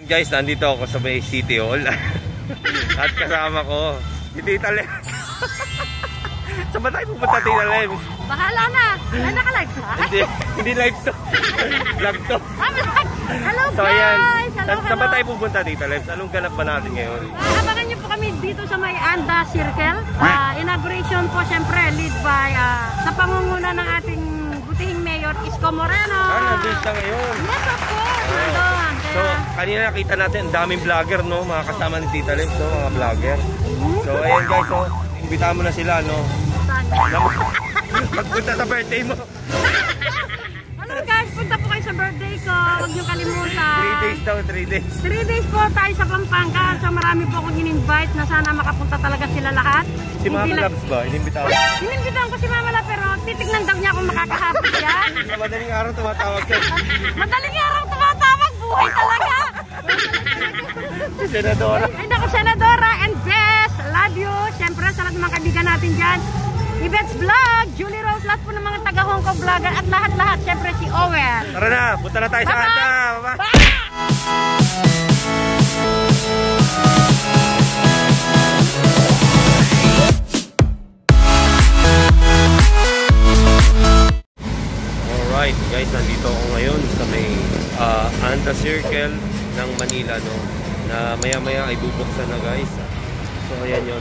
guys, nandito ako sa may City Hall. At kasama ko si Tita Lems. Saan ba tayo pupunta, Tita Lems? Bahala na. Wala naka-live ka? Hindi live to. Vlog to. Hello So, guys! ayan. Hello, Saan ba tayo pupunta, Tita Lems? Anong ganap ba natin ngayon? Abangan niyo po kami dito sa may Anda Circle. Inauguration po syempre lead by sa pangunguna ng ating butihing mayor, Isko Moreno. Nandun siya ngayon. Yes, of course. Nandun. So, kanina nakita natin ang daming vlogger, no? Mga kasama ni Tita Lems, no? Mga vlogger. So, ayan guys, so, imbitahan mo na sila, no? Magpunta sa birthday mo. Hello guys, punta po kayo sa birthday ko. Huwag niyo kalimutan. 3 days daw, 3 days. 3 days po tayo sa Pampanga. So marami po akong in-invite na sana makapunta talaga sila lahat. Si Mama Labs ba? Inimbitahan? Inimbitahan ko si Mama Labs pero titignan daw niya kung makakahapos siya. Madaling araw tumatawag ka. Madaling araw tumatawag. Buhay talaga. Si Senadora. Ay naku, Senadora and Bess. Love you. Siyempre sa lahat ng mga kaibigan natin dyan. Ibets Vlog, Julie Rose, lahat po ng mga taga-Hong Kong vlogger at lahat-lahat, syempre si Owen. Tara na, punta na tayo sa Anda. Bye! Alright guys, nandito ako ngayon sa may Anda Circle ng Manila, no? Na maya-maya ay bubuksan na guys. So ayan yun.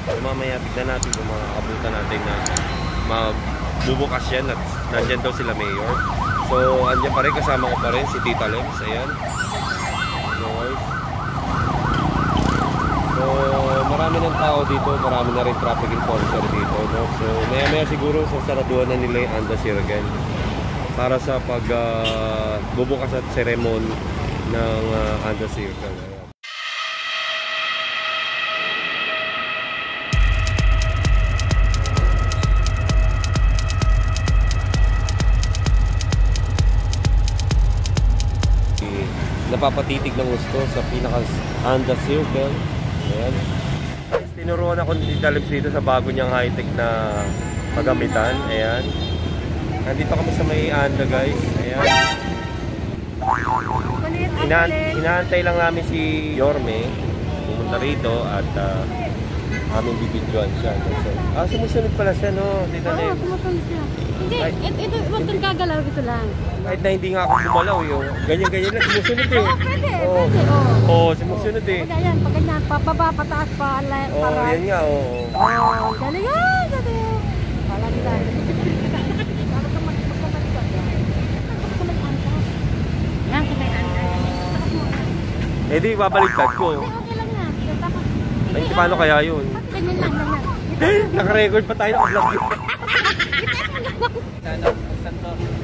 So, mamaya tignan natin kung makakapunta natin na magbubukas yan at nandyan daw sila mayor. So andyan pa rin, kasama ko pa rin si Tita Lems. Ayan. So marami ng tao dito, marami na rin traffic enforcer dito, no? So maya-maya siguro sasaraduhan na nila yung Anda Circle para sa pagbubukas at ceremony ng Anda Circle. Napapatitig ng gusto sa pinaka-Anda Circle. Ayan. Tinuruan ako ni Tita Lems dito sa bago niyang high-tech na pagamitan. Ayan. Nandito kami sa may Anda guys. Ayan. Inaantay lang namin si Yorme pumunta rito at aming bibidyoan siya. Sumusunod pala siya, no? Tita Lems. Oo, sumusunod siya. Hindi, ito, huwag kang gagalaw dito lang. Kahit na hindi nga ako gumalaw, yung ganyan-ganyan lang, sumusunod eh. Oo, pwede, oo. pwede, oo. Oo, sumusunod eh. Pwede, ayan, pag ganyan, pababa, pataas, paray. Oo, yan nga, oo. Oo, galing yan, galing. Palang lang. Yan, kailangan. Eh di, babaliktad ko. Okay lang yan. Ay, paano kaya yun? Ganyan lang, ganyan. Naka-record pa tayo, naka-vlog yun.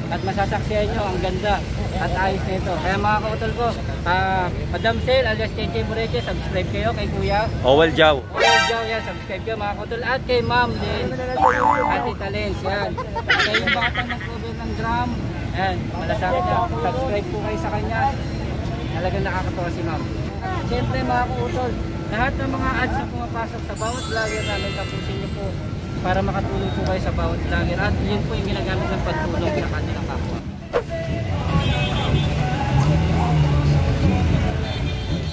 At masasaksihan nyo ang ganda at ayos nito. Kaya mga kautol ko, Madam Sel alias JJ Moreche, subscribe kayo kay Kuya Owel Jow. Owel Jow, yan, subscribe kayo mga kautol. At kay Ma'am din, at Tita Lems, yan. Kaya yung batang nag-cover ng drum, yan, malasakit niya, subscribe po kayo sa kanya. Talagang nakakatawa si Ma'am. Siyempre mga kautol, lahat ng mga ads na pumapasok sa bawat vlogger namin, tapusin nyo po para makatulong po kayo sa bawat vlogger at yun po yung ginagamit ng pagtulong sa kanilang kapwa.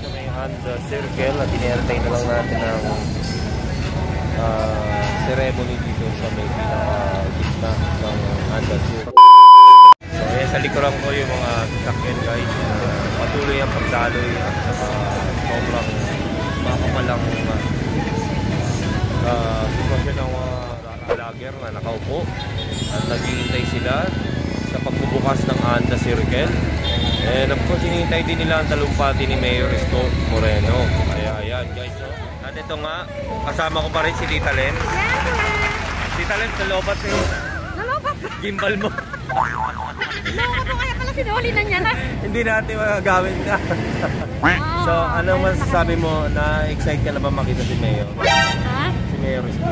Sa may Anda Circle at in-airtay na lang natin ang ceremony dito sa may pinaka-gitna ng Anda Circle. So ayan, sa likuran ko yung mga sasakyan guys, patuloy ang pagdaloy at sobrang makapalang sitwasyon ng mga vlogger na nakaupo at naghihintay sila sa pagbubukas ng Anda Circle. And of course, hinihintay din nila ang talumpati ni Mayor Isko Moreno. Kaya ayan guys, no? At ito nga, kasama ko pa rin si Tita Lems. Tita Lems, nalobat mo yung gimbal mo. Nalobat mo, kaya pala sinuli na niya na. Hindi natin magagawin ka. So, ano masasabi mo? Na-excite ka na ba makita si Mayor? Ha? Si Mayor Isko.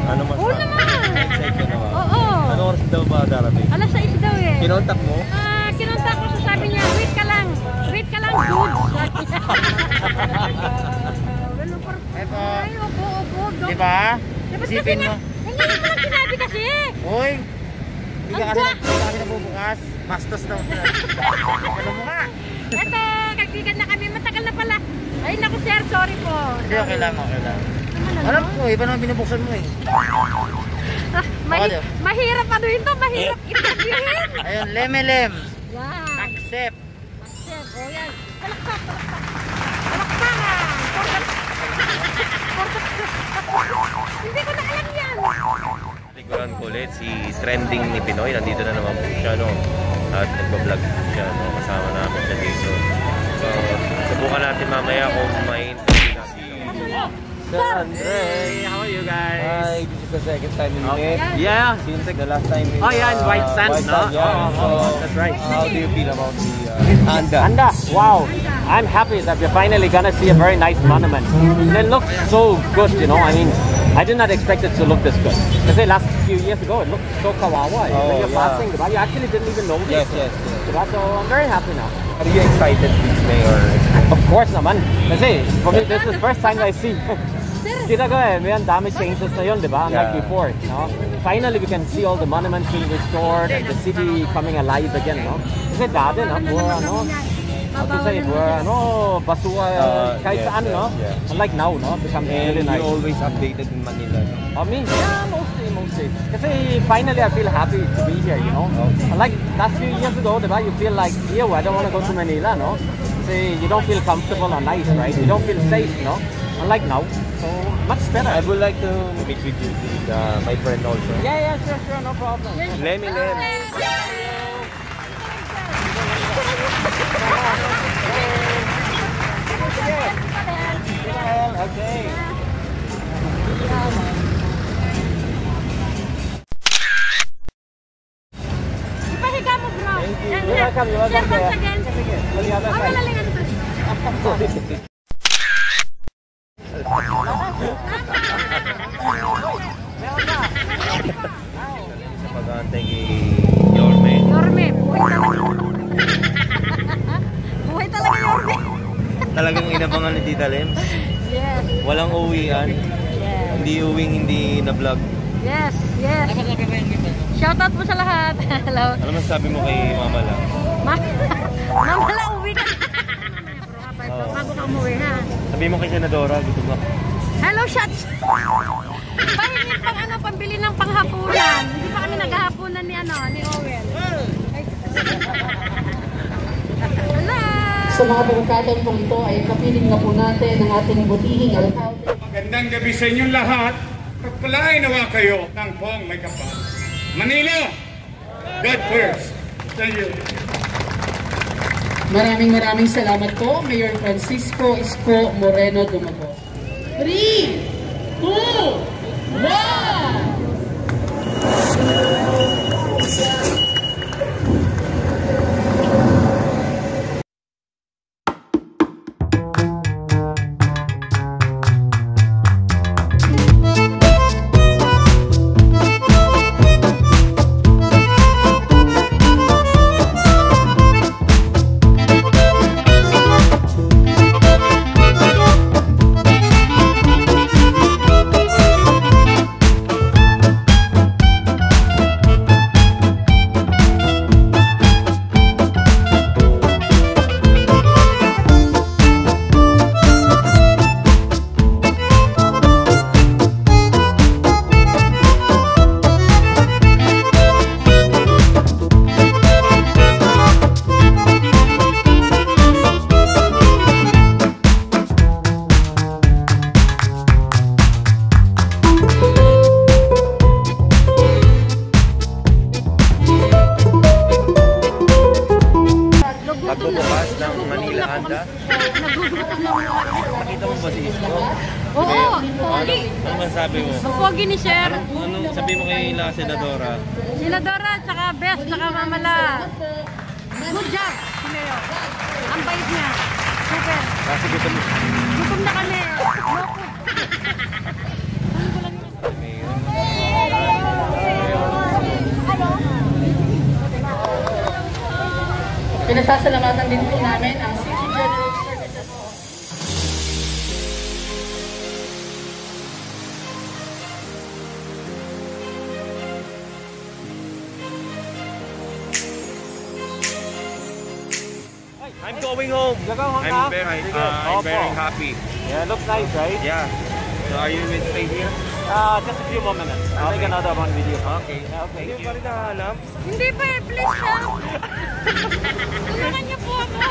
Ano masasabi? Oo naman. Na-excite ka na ba? Oo. Ano oras daw ba darating? Alas 6 daw eh. Kinontak mo? Kinontak ko, sabi niya, wait ka lang, dude. Eto. Ay, opo. Diba? Isipin mo. Hindi mo lang sinabi kasi. Uy! Hindi ka kasi nabubukas. Bastos na. Ano mo nga? Eto, kaibigan na kami. Matagal Hindi, okay lang. Alam ko, iba naman binubuksan mo eh. Mahirap ano yun to, mahirap interviewin. Ayun, Lemelem. Yan. Accept. O yan. Palakpak. Palakpakan. Hindi ko na alam yan. Tiguran ko ulit si Trending ni Pinoy. Nandito na naman po siya, no? At nagbablog po siya, no? Kasama namin siya dito. So, subukan natin mamaya kung may interview natin. Sir Andre, how are you guys? Hi, this is the second time we met. Yeah. Seems like the last time we Oh yeah, in White Sands, no? yeah. That's right. How do you feel about the Anda? Anda, wow. I'm happy that we're finally gonna see a very nice monument. And it looks so good, you know. I mean, I did not expect it to look this good. Because last few years ago, it looked so kawawa. When you're passing, you actually didn't even notice. Yes. So I'm very happy now. Are you excited, please, Mayor? Of course naman. Kasi, for me, this is the first time I see. Kita ko may dami changes na yun, di ba? Unlike before, no? Finally, we can see all the monuments being restored and the city coming alive again, no? Kasi dati, no? Basura, kahit saan, no? Unlike now, no? Becomes really nice. You always updated in Manila, no? I mean, yeah, mostly. Kasi finally, I feel happy to be here, you know? Like last few years ago, di ba? You feel like, ew, I don't want to go to Manila, no? Kasi you don't feel comfortable or nice, right? You don't feel safe, no? Unlike now. So, much better. I would like to meet with you, my friend also. Yeah, sure, no problem. Lem. Okay. Ipahiga mo, bro. You're welcome. Once again. Okay. Sa pag-aantay kay Yorme. Yorme, buhay talaga Yorme. Talagang inabangan ni Tita Lem. Yes. Walang uwian. Yes. Hindi uwing hindi na-vlog. Yes. Shoutout po sa lahat. Hello. Ano masasabi mo kay Mama La? Mama La, uwi ka. Bago ka umuwi, ha? Sabi mo kay Senadora, gusto mo. Hello, shots! Pahingin pambili ng panghapunan. Hindi pa kami naghahapunan ni Owel. Hello! Sa mga pagkakataon pong ito ay kapiling na po natin ang ating butihing alcalde. Magandang gabi sa inyong lahat. Pagpalain nawa kayo ng pong may kapal. Manila, God first. Thank you. Maraming salamat po, Mayor Francisco Isko Moreno Dumago. 3, 2, 1! Pagbubukas ng Manila Anda. Nakita mo ba si Isko? Oo, pogi. Ano masasabi mo? Ang pogi ni Sir. Anong sabi mo kay La Senadora? Senadora, tsaka Best, tsaka Mama La. Good job, si Mayor. Ang bait niya. Super. Kasi gutom mo. Gutom na kami. Pinasasalamatan din po namin ang City General Services. Hi I'm going home. You're going home now? I'm very happy. Yeah, looks nice, right? Yeah. So are you will stay here? Just a few more minutes. I'll make another one video. Okay. Yeah, okay. Hindi pa rin nahanap. Hindi pa eh, please lang. Tulungan niyo po ako.